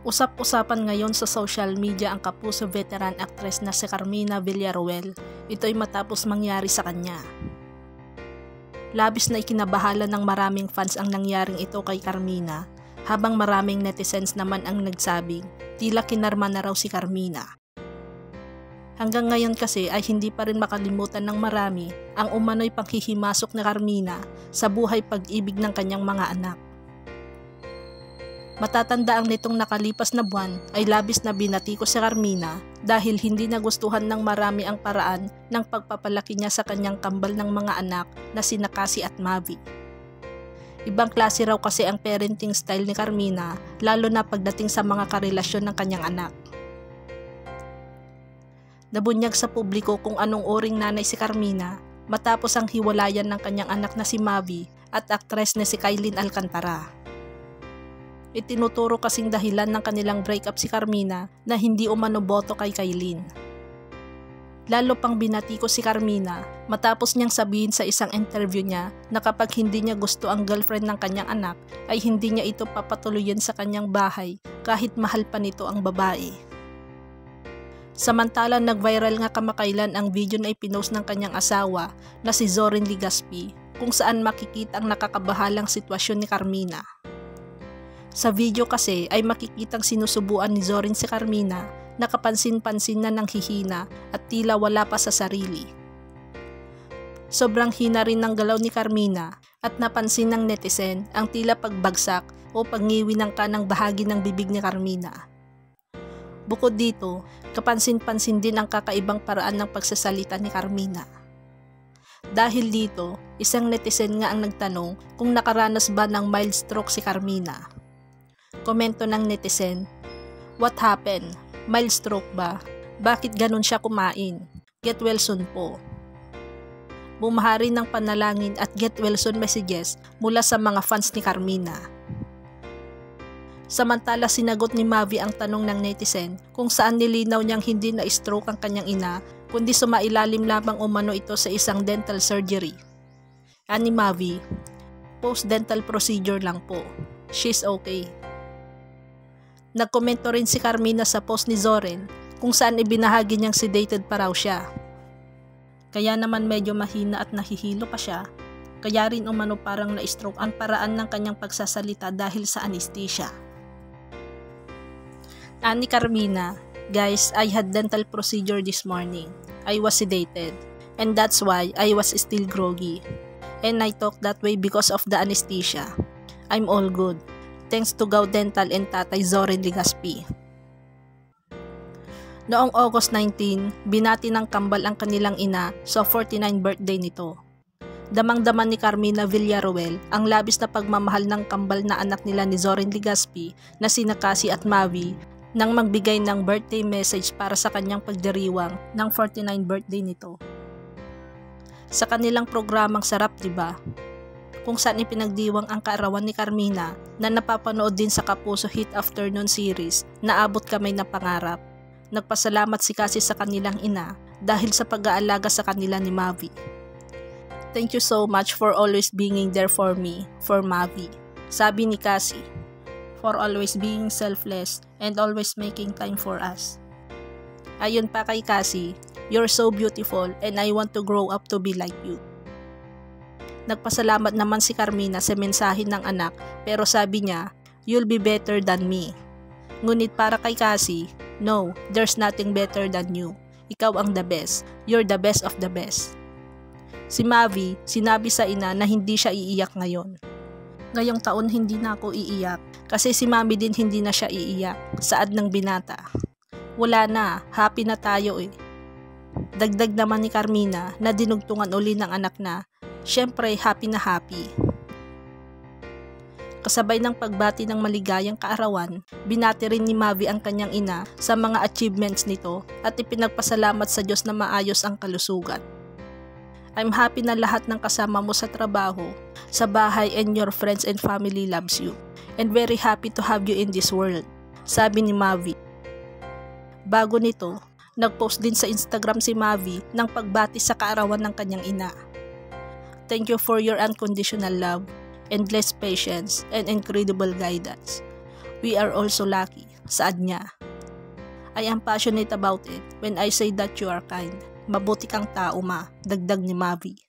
Usap-usapan ngayon sa social media ang kapuso veteran actress na si Carmina Villaruel. Ito'y matapos mangyari sa kanya. Labis na ikinabahala ng maraming fans ang nangyaring ito kay Carmina, habang maraming netizens naman ang nagsabing tila kinarma na raw si Carmina. Hanggang ngayon kasi ay hindi pa rin makalimutan ng marami ang umano'y panghihimasok ni Carmina sa buhay pag-ibig ng kanyang mga anak. Matatandaan nitong nakalipas na buwan ay labis na binatikos si Carmina dahil hindi nagustuhan ng marami ang paraan ng pagpapalaki niya sa kanyang kambal ng mga anak na sina Cassie at Mavi. Ibang klase raw kasi ang parenting style ni Carmina, lalo na pagdating sa mga karelasyon ng kanyang anak. Nabunyag sa publiko kung anong uring nanay si Carmina matapos ang hiwalayan ng kanyang anak na si Mavi at aktres na si Kailyn Alcantara. Itinuturo kasing dahilan ng kanilang breakup si Carmina na hindi umano boto kay Kailyn. Lalo pang binatiko si Carmina matapos niyang sabihin sa isang interview niya na kapag hindi niya gusto ang girlfriend ng kanyang anak ay hindi niya ito papatuluyan sa kanyang bahay kahit mahal pa nito ang babae. Samantala nag-viral nga kamakailan ang video na ipinost ng kanyang asawa na si Zoren Legaspi kung saan makikita ang nakakabahalang sitwasyon ni Carmina. Sa video kasi ay makikitang sinusubuan ni Zoren si Carmina na kapansin-pansin na nanghihina at tila wala pa sa sarili. Sobrang hina rin ng galaw ni Carmina at napansin ng netizen ang tila pagbagsak o pagngiwi ng kanang bahagi ng bibig ni Carmina. Bukod dito, kapansin-pansin din ang kakaibang paraan ng pagsasalita ni Carmina. Dahil dito, isang netizen nga ang nagtanong kung nakaranas ba ng mild stroke si Carmina. Komento ng netizen, "What happened? Mild stroke ba? Bakit ganun siya kumain? Get well soon po." Bumahari ng panalangin at get well soon messages mula sa mga fans ni Carmina. Samantala sinagot ni Mavi ang tanong ng netizen kung saan nilinaw niyang hindi na stroke ang kanyang ina kundi sumailalim lamang umano ito sa isang dental surgery. Ani Mavi, "Post-dental procedure lang po. She's okay." Nagkomento rin si Carmina sa post ni Zoren kung saan ibinahagi niyang sedated pa raw siya. Kaya naman medyo mahina at nahihilo pa siya, kaya rin umano parang na-stroke ang paraan ng kanyang pagsasalita dahil sa anesthesia. Ani Carmina, "Guys, I had dental procedure this morning. I was sedated, and that's why I was still groggy. And I talk that way because of the anesthesia. I'm all good. Thanks to Gao Dental and Tatay Zoren Legaspi." Noong August 19, binati ng kambal ang kanilang ina sa 49th birthday nito. Damang-daman ni Carmina Villaruel ang labis na pagmamahal ng kambal na anak nila ni Zoren Legaspi na sina Cassie at Mavi nang magbigay ng birthday message para sa kanyang pagdiriwang ng 49th birthday nito. Sa kanilang programang Sarap Diba? Kung saan ipinagdiwang ang kaarawan ni Carmina na napapanood din sa Kapuso Hit Afternoon series na Abot Kamay na Pangarap. Nagpasalamat si Cassie sa kanilang ina dahil sa pag-aalaga sa kanila ni Mavi. "Thank you so much for always being there for me, for Mavi," sabi ni Cassie, "for always being selfless and always making time for us." Ayon pa kay Cassie, "You're so beautiful and I want to grow up to be like you." Nagpasalamat naman si Carmina sa mensahe ng anak pero sabi niya, "You'll be better than me." Ngunit para kay Cassie, "No, there's nothing better than you. Ikaw ang the best. You're the best of the best." Si Mavi, sinabi sa ina na hindi siya iiyak ngayon. "Ngayong taon hindi na ako iiyak kasi si Mami din hindi na siya iiyak," saad ng binata. "Wala na, happy na tayo eh." Dagdag naman ni Carmina na dinugtungan uli ng anak na, "Syempre happy na happy." Kasabay ng pagbati ng maligayang kaarawan, binati rin ni Mavi ang kanyang ina sa mga achievements nito at ipinagpasalamat sa Diyos na maayos ang kalusugan. "I'm happy na lahat ng kasama mo sa trabaho, sa bahay and your friends and family loves you. And very happy to have you in this world," sabi ni Mavi. Bago nito, nagpost din sa Instagram si Mavi ng pagbati sa kaarawan ng kanyang ina. "Thank you for your unconditional love, endless patience, and incredible guidance. We are also lucky Saad niya. I am passionate about it when I say that you are kind. Mabuti kang tao, ma, dagdag ni Mavi.